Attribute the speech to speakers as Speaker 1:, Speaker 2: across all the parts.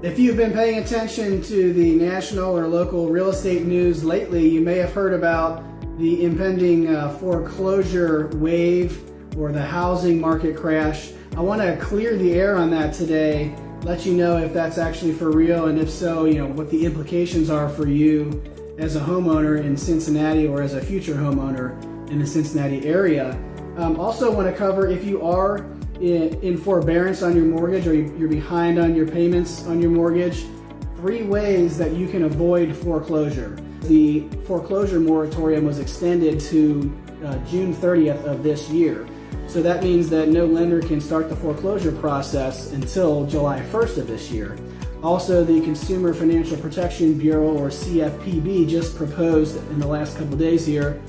Speaker 1: If you've been paying attention to the national or local real estate news lately, you may have heard about the impending foreclosure wave or the housing market crash. I want to clear the air on that today, let you know if that's actually for real, and if so, what the implications are for you as a homeowner in Cincinnati or as a future homeowner in the Cincinnati area. Also want to cover if you are in forbearance on your mortgage or you're behind on your payments on your mortgage, 3 ways that you can avoid foreclosure. The foreclosure moratorium was extended to June 30th of this year. So that means that no lender can start the foreclosure process until July 1st of this year. Also, the Consumer Financial Protection Bureau, or CFPB, just proposed in the last couple days here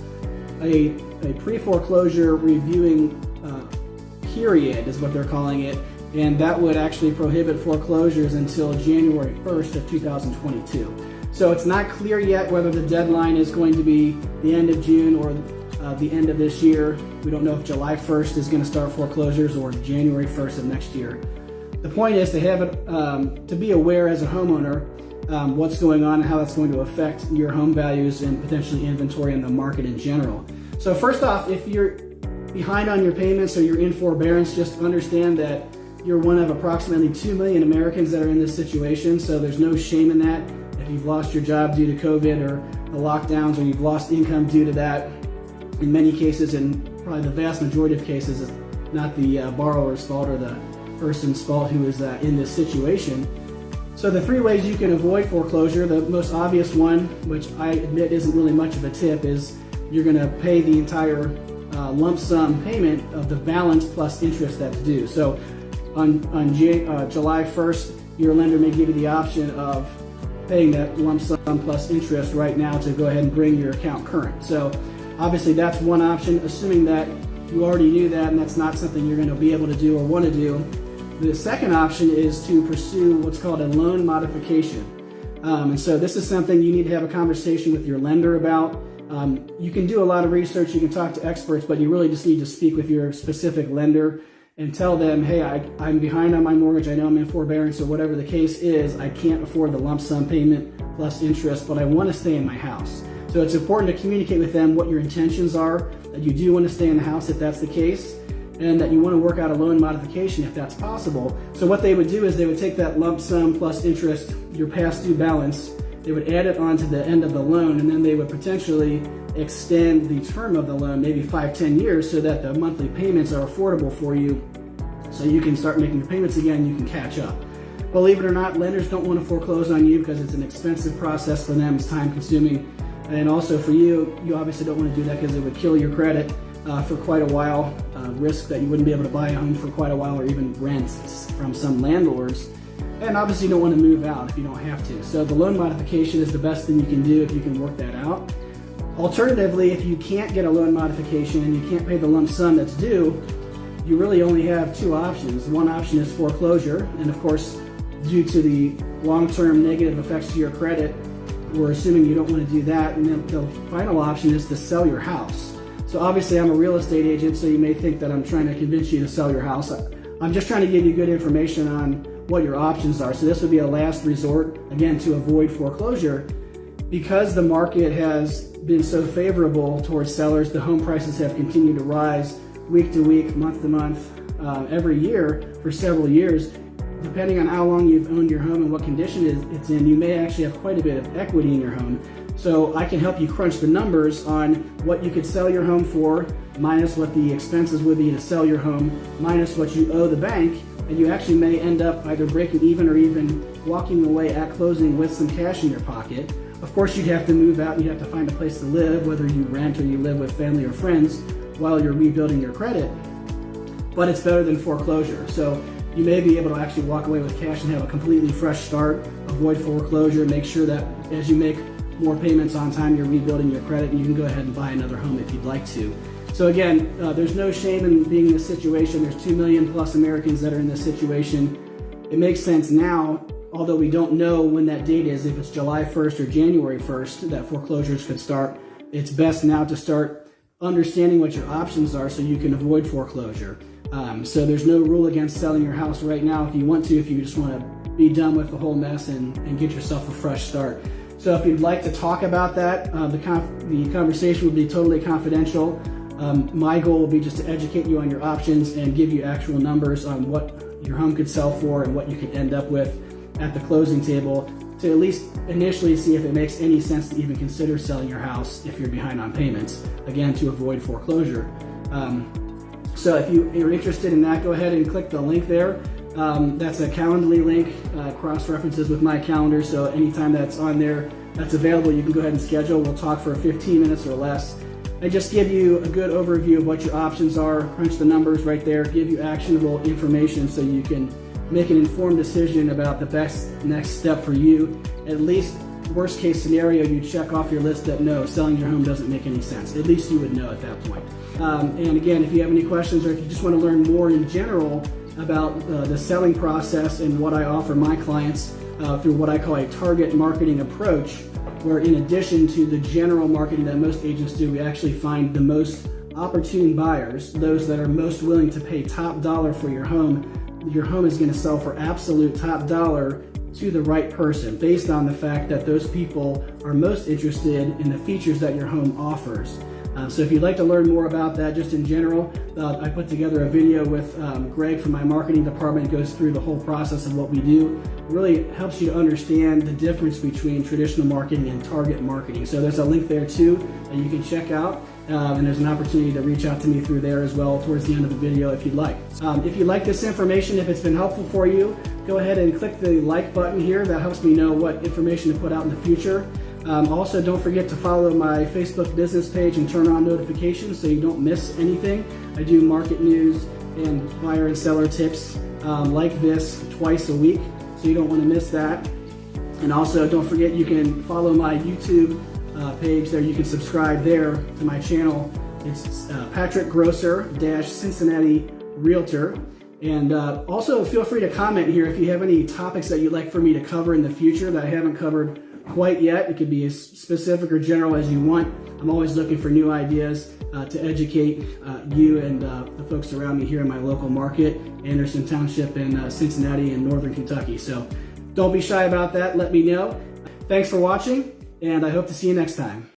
Speaker 1: a pre-foreclosure reviewing period is what they're calling it, and that would actually prohibit foreclosures until January 1st of 2022. So it's not clear yet whether the deadline is going to be the end of June or the end of this year. We don't know if July 1st is going to start foreclosures or January 1st of next year. The point is to have it, to be aware as a homeowner what's going on and how that's going to affect your home values and potentially inventory in the market in general. So first off, if you're behind on your payments or you're in forbearance, just understand that you're one of approximately 2 million Americans that are in this situation, so there's no shame in that. If you've lost your job due to COVID or the lockdowns, or you've lost income due to that, in many cases, and probably the vast majority of cases, it's not the borrower's fault or the person's fault who is in this situation. So the 3 ways you can avoid foreclosure, the most obvious one, which I admit isn't really much of a tip, is you're going to pay the entire lump sum payment of the balance plus interest that's due. So on July 1st, your lender may give you the option of paying that lump sum plus interest right now to go ahead and bring your account current. So obviously that's one option, assuming that you already knew that and that's not something you're going to be able to do or want to do. The second option is to pursue what's called a loan modification. And so this is something you need to have a conversation with your lender about. You can do a lot of research, you can talk to experts, but you really just need to speak with your specific lender and tell them, hey, I'm behind on my mortgage, I know I'm in forbearance or whatever the case is, I can't afford the lump sum payment plus interest, but I want to stay in my house. So it's important to communicate with them what your intentions are, that you do want to stay in the house if that's the case, and that you want to work out a loan modification if that's possible. So what they would do is they would take that lump sum plus interest, your past due balance, they would add it onto the end of the loan, and then they would potentially extend the term of the loan, maybe 5-10 years, so that the monthly payments are affordable for you, so you can start making your payments again, you can catch up. Believe it or not, lenders don't want to foreclose on you because it's an expensive process for them, it's time consuming, and also for you, you obviously don't want to do that because it would kill your credit for quite a while, risk that you wouldn't be able to buy a home for quite a while or even rent from some landlords. And obviously you don't want to move out if you don't have to. So the loan modification is the best thing you can do if you can work that out. Alternatively, if you can't get a loan modification and you can't pay the lump sum that's due, you really only have 2 options. One option is foreclosure, and of course, due to the long-term negative effects to your credit, we're assuming you don't want to do that. And then the final option is to sell your house. So obviously I'm a real estate agent, so you may think that I'm trying to convince you to sell your house. I'm just trying to give you good information on what your options are. So this would be a last resort, again, to avoid foreclosure. Because the market has been so favorable towards sellers, the home prices have continued to rise week to week, month to month, every year for several years. Depending on how long you've owned your home and what condition it's in, you may actually have quite a bit of equity in your home. So I can help you crunch the numbers on what you could sell your home for, minus what the expenses would be to sell your home, minus what you owe the bank, and you actually may end up either breaking even or even walking away at closing with some cash in your pocket. Of course, you'd have to move out, you'd have to find a place to live, whether you rent or you live with family or friends while you're rebuilding your credit, but it's better than foreclosure. So you may be able to actually walk away with cash and have a completely fresh start, avoid foreclosure, make sure that as you make more payments on time, you're rebuilding your credit, and you can go ahead and buy another home if you'd like to. So again, there's no shame in being in this situation. There's 2 million plus Americans that are in this situation. It makes sense now, although we don't know when that date is, if it's July 1st or January 1st, that foreclosures could start. It's best now to start understanding what your options are so you can avoid foreclosure. So there's no rule against selling your house right now if you want to, if you just want to be done with the whole mess and get yourself a fresh start. So if you'd like to talk about that, the conversation will be totally confidential. My goal will be just to educate you on your options and give you actual numbers on what your home could sell for and what you could end up with at the closing table, to at least initially see if it makes any sense to even consider selling your house if you're behind on payments, again, to avoid foreclosure. So if you're interested in that, go ahead and click the link there. That's a Calendly link, cross-references with my calendar, so anytime that's on there that's available, you can go ahead and schedule. We'll talk for 15 minutes or less and just give you a good overview of what your options are, crunch the numbers right there, give you actionable information so you can make an informed decision about the best next step for you. At least, worst case scenario, you check off your list that no, selling your home doesn't make any sense. At least you would know at that point. And again, if you have any questions or if you just want to learn more in general about the selling process and what I offer my clients through what I call a target marketing approach, where in addition to the general marketing that most agents do, we actually find the most opportune buyers, those that are most willing to pay top dollar for your home. Your home is going to sell for absolute top dollar to the right person based on the fact that those people are most interested in the features that your home offers. So if you'd like to learn more about that just in general, I put together a video with Greg from my marketing department. It goes through the whole process of what we do. It really helps you to understand the difference between traditional marketing and target marketing. So there's a link there too that you can check out. And there's an opportunity to reach out to me through there as well towards the end of the video if you'd like. If you like this information, if it's been helpful for you, go ahead and click the like button here. That helps me know what information to put out in the future. Also, don't forget to follow my Facebook business page and turn on notifications so you don't miss anything. I do market news and buyer and seller tips like this twice a week, so you don't want to miss that. And also, don't forget you can follow my YouTube page there. You can subscribe there to my channel. It's Patrick Grosser Cincinnati Realtor. And also feel free to comment here if you have any topics that you'd like for me to cover in the future that I haven't covered quite yet. It could be as specific or general as you want. I'm always looking for new ideas to educate you and the folks around me here in my local market, Anderson Township in Cincinnati and Northern Kentucky. So don't be shy about that. Let me know. Thanks for watching, and I hope to see you next time.